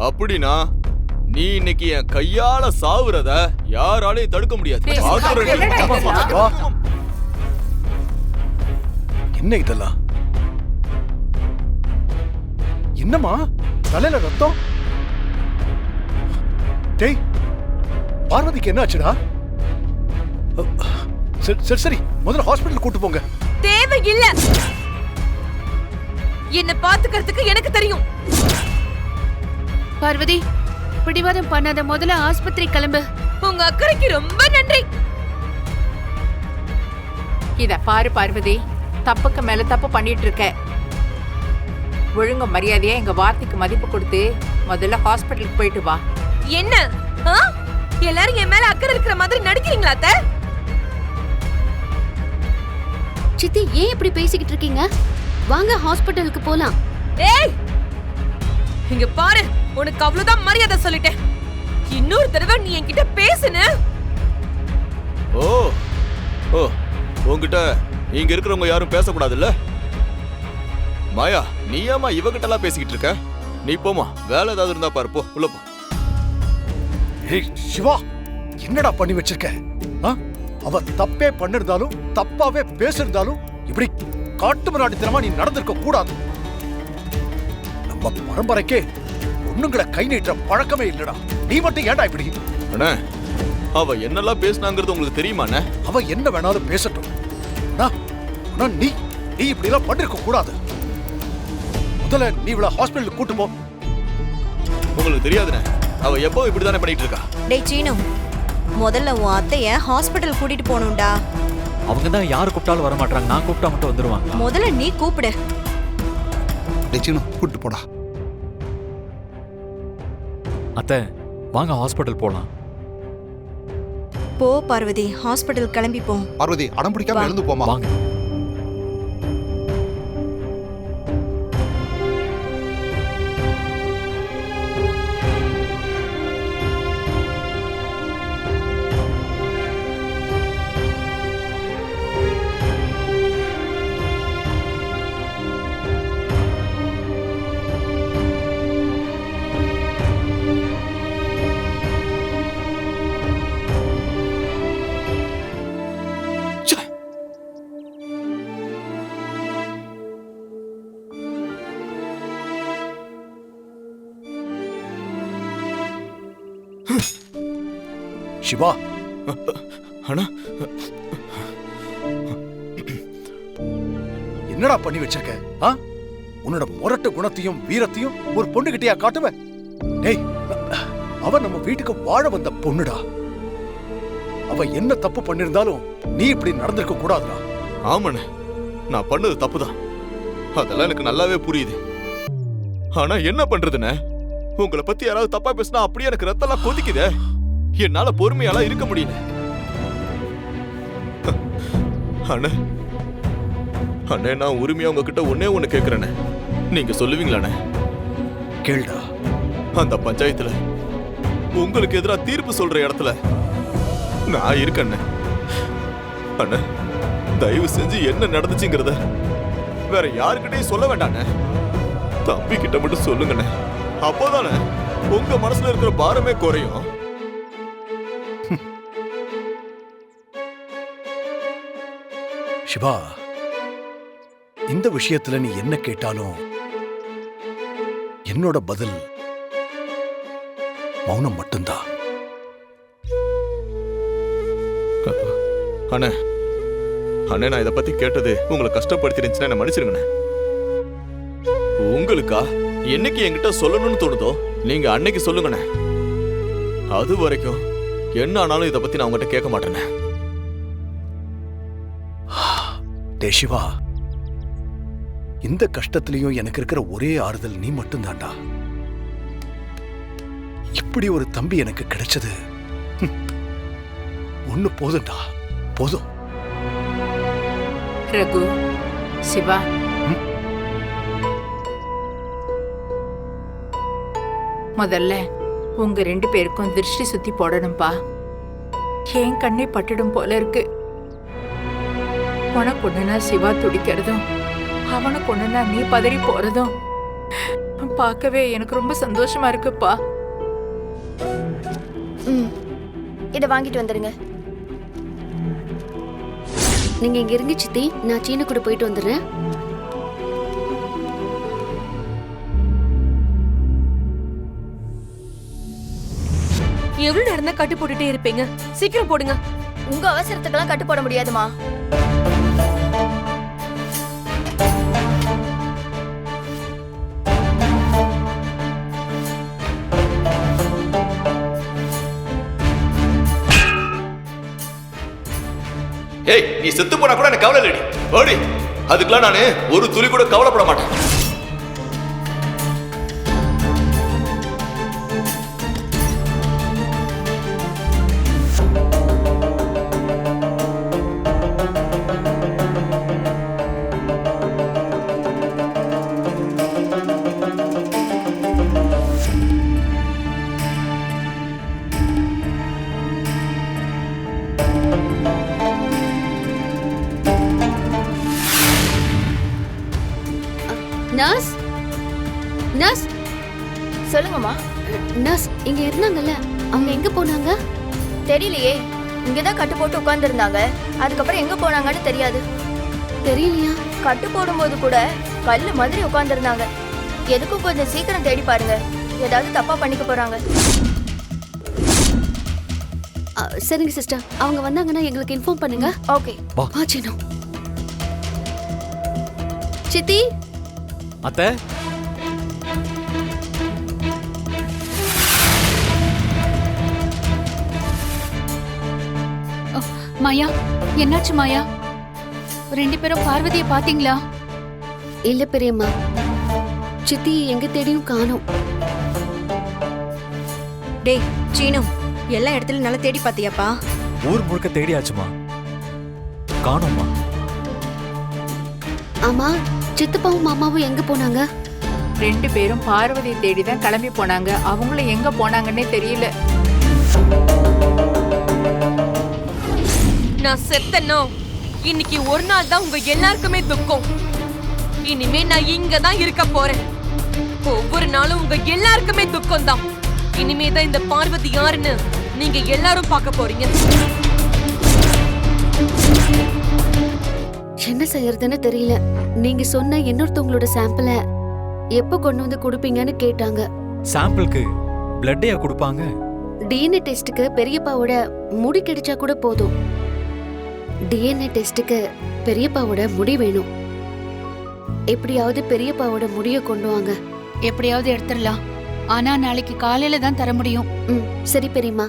அப்படின்னா நீ இன்னைக்கு என் கையால சாவுறத யாராலையும் தடுக்க முடியாது. என்ன இதெல்லாம்? என்னம்மா தலையில ரத்தம்? டேய், பார்வதிக்கு என்ன ஆச்சுடா? சரி சரி, முதல்ல ஹாஸ்பிடல் கூட்டு போங்க. தேவையில்ல, என்ன பாத்துக்கிறதுக்கு எனக்கு தெரியும். பார்வதி, பிடிவாதம் பண்ணாத, முதல்ல ஆஸ்பத்திரி கிளம்பு. உங்க அக்கறைக்கு ரொம்ப நன்றி. இத பாரு பார்வதி, தப்புக்கு மேல தப்பு பண்ணிட்டு இருக்க. ஒழுங்க மரியாதையா எங்க வார்த்தைக்கு மதிப்பு கொடுத்து முதல்ல ஹாஸ்பிட்டலுக்கு போயிட்டு வா. என்ன எல்லாரும் என் மேல அக்கறை இருக்கிற மாதிரி நடிக்கிறீங்களா அத்தை? சித்தி, ஏன் இப்படி பேசிக்கிட்டு இருக்கீங்க? வாங்க ஹாஸ்பிட்டலுக்கு போலாம். ஏய், இங்க பாரு, உனக்கு அவ்வளவுதான் மரியாதை சொல்லிட்டேன். இன்னொரு தடவை நீ என்கிட்ட பேசுன. ஓ ஓ, உன்கிட்ட இங்க இருக்கிறவங்க யாரும் பேசக்கூடாதுல்ல? மாயா, நீ ஏமா இவகிட்ட எல்லாம் பேசிக்கிட்டு இருக்க? நீ போமா, வேலை ஏதாவது இருந்தா பாரு, போ உள்ள போ. ஏய் சிவா, என்னடா பண்ணி வச்சிருக்க? அவ தப்பே பண்ணிருந்தாலும் தப்பாவே பேசிருந்தாலும் இப்படி காட்டு மிராண்டித்தனமா நீ நடந்திருக்க கூடாது. நம்ம பரம்பரைக்கே பொண்ணுங்களை கை நீட்டுற பழக்கமே இல்லடா. நீ மட்டும் ஏன்டா இப்படி? அண்ணா, அவ என்னெல்லாம் பேசினாங்கிறது உங்களுக்கு தெரியுமா? அவ என்ன வேணாலும் பேசட்டும். நீ இப்படி எல்லாம் பண்ணிருக்க கூடாது. முதல்ல நீ இவள ஹாஸ்பிடலுக்கு கூட்டு போ. உங்களுக்கு தெரியாதுண்ணே, அவ எப்போ இப்படிதானே பண்ணிட்டு இருக்கா. டேய் சீனு, முதல்ல உன் அத்தைய ஹாஸ்பிடல் கூட்டிட்டு போகணும்டா. அவங்க தான் யாரு கூப்பிட்டாலும் வர மாட்டாங்க, நான் கூப்பிட்டா மட்டும் வந்துருவாங்க. முதல்ல நீ கூப்பிடு. டேய் சீனு, கூட்டு போடா. அத்தை, வாங்க ஹாஸ்பிடல் போலாம். போ பார்வதி, ஹாஸ்பிடல் கிளம்பி போ. பார்வதி, அடம் பிடிக்காம எழுந்து போமா. வாங்க. சிவா, அண்ணா, என்னடா பண்ணி வச்சிருக்க? உன்னோட முரட்டு குணத்தையும் வீரத்தையும் ஒரு பொண்ணுகிட்டயா காட்டுவ? டேய், அவ நம்ம வீட்டுக்கு வாழ வந்த பொண்ணுடா. அவ என்ன தப்பு பண்ணிருந்தாலும் நீ இப்படி நடந்திருக்க கூடாதுடா. ஆமாண்ணே, நான் பண்ணது தப்புதான், அதெல்லாம் எனக்கு நல்லாவே புரியுது. ஆனா என்ன பண்றதுண்ணே, உங்களை பத்தி யாராவது தப்பா பேசினா அப்படியே எனக்கு ரத்தம்லாம் கொதிக்குதே. என்னால பொறுமையாலாம் இருக்க முடியல. அண்ணே, அண்ணே, நான் உரிமையா உங்ககிட்ட ஒன்னே ஒண்ணு கேக்குறேனே, நீங்க சொல்லுவீங்களாண்ணே? கேளுடா. அந்த பஞ்சாயத்துல உங்களுக்கு எதிரா தீர்ப்பு சொல்ற இடத்துல நான் இருக்கேன் அண்ணே. தயவு செஞ்சு என்ன நடந்துச்சுங்கிறத வேற யாருக்கிட்டையும் சொல்ல வேண்டாண்ணே. தம்பி கிட்ட மட்டும் சொல்லுங்கண்ணே. அப்போதானே உங்க மனசுல இருக்கிற பாரமே குறையும். சிவா, இந்த விஷயத்துல நீ என்ன கேட்டாலும் என்னோட பதில் மௌனம் மட்டும்தான். அண்ணே, அண்ணே, நான் இதை பத்தி கேட்டது உங்களை கஷ்டப்படுத்திருந்துச்சுன்னா என்ன மன்னிச்சிருங்கண்ணே. உங்களுக்கா என்னைக்கு என்கிட்ட சொல்லணும்னு தோணுதோ நீங்க அன்னைக்கு சொல்லுங்கண்ணே. அது வரைக்கும் என்ன ஆனாலும் இதை பத்தி நான் உங்ககிட்ட கேட்க மாட்டேனே. டே சிவா, இந்த கஷ்டத்திலையும் எனக்கு இருக்கிற ஒரே ஆறுதல் நீ மட்டும்தான்டா. இப்படி ஒரு தம்பி எனக்கு கிடைச்சது ஒண்ணு போதும்டா, போதும். ரகு, சிவா, முதல்ல உங்க 2 பேருக்கும் திருஷ்டி சுத்தி போடணும்பா. என் கண்ணே பட்டுடும் போல இருக்கு. உனக்கு ஒண்ணுனா சிவா துடிக்கிறதும், அவனுக்கு ஒண்ணுனா நீ பதறி போறதும் பார்க்கவே எனக்கு ரொம்ப சந்தோஷமா இருக்குப்பா. இதை வாங்கிட்டு வந்துருங்க. நீங்க இங்க இருங்க சித்தி, நான் சீனு கூட போயிட்டு வந்துடுறேன். எவ்வளவு நேரம் தான் கட்டு போட்டுட்டே இருப்பீங்க? சீக்கிரம் போடுங்க. உங்க அவசரத்துக்கெல்லாம் கட்டு போட முடியாதுமா. ஏய், நீ செத்து போனா கூட எனக்கு கவலை இல்லடி. ஓடி. அதுக்கெல்லாம் நானு ஒரு துளி கூட கவலைப்பட மாட்டேன். நர்ஸ், நர்ஸ், சொல்லுங்கம்மா. நர்ஸ் இங்க இருந்தாங்கல்ல, அவங்க எங்க போனாங்க? தெரியலையே, இங்கதான் கட்டு போட்டு உட்கார்ந்துருந்தாங்க. அதுக்கப்புறம் எங்க போனாங்கன்னு தெரியாது. தெரியலையா? கட்டு போடும்போது கூட கல்லு மாதிரி உட்கார்ந்துருந்தாங்க. எதுக்கும் கொஞ்சம் சீக்கிரம் தேடி பாருங்க, ஏதாவது தப்பா பண்ணிக்க போறாங்க. சரிங்க சிஸ்டர், அவங்க வந்தாங்கன்னா எங்களுக்கு இன்ஃபார்ம் பண்ணுங்க. ஓகே. வா. வா சீனு. சித்தி, அத்தை, மாயா, என்னாச்சு மாயா? ரெண்டு பேரும் பார்வதியை பாத்தீங்களா? இல்ல பெரியம்மா, சித்தி எங்க தேடியும் காணோம். டேய் சீனு, எல்லா இடத்துலயும் நல்லா தேடி பாத்தியாப்பா? ஊர் முழுக்க தேடியாச்சுமா, காணோம்மா. ஆமா, சித்தப்பாவும் மாமாவும் எங்க போனாங்க? ரெண்டு பேரும் பார்வதி தேடி தான் கிளம்பி போனாங்க. அவங்களும் எங்க போனாங்கன்னே தெரியல. நான் செத்தனோ இன்னைக்கு ஒரு நாள் தான் உங்க எல்லாருக்குமே துக்கம். இனிமே நான் இங்க தான் இருக்க போறேன். ஒவ்வொரு நாளும் உங்க எல்லாருக்குமே துக்கம் தான். இனிமே தான் இந்த பார்வதி யாருன்னு நீங்க எல்லாரும் பார்க்க போறீங்க. என்ன செய்யறதுன்னு தெரியல. நீங்க சொன்ன இன்னொருத்தவங்களோட சாம்பிளை எப்ப கொண்டு வந்து கொடுப்பீங்கன்னு கேட்டாங்க. சாம்பிளுக்கு பிளட்டையா கொடுப்பாங்க? டிஎன்ஏ டெஸ்டுக்கு பெரியப்பாவோட முடி கிடைச்சா கூட போதும். டிஎன்ஏ டெஸ்டுக்கு பெரியப்பாவோட முடி வேணும். எப்படியாவது பெரியப்பாவோட முடிய கொண்டு வாங்க. எப்படியாவது எடுத்துடலாம். ஆனா நாளைக்கு காலையில தான் தர முடியும். சரி பெரியம்மா.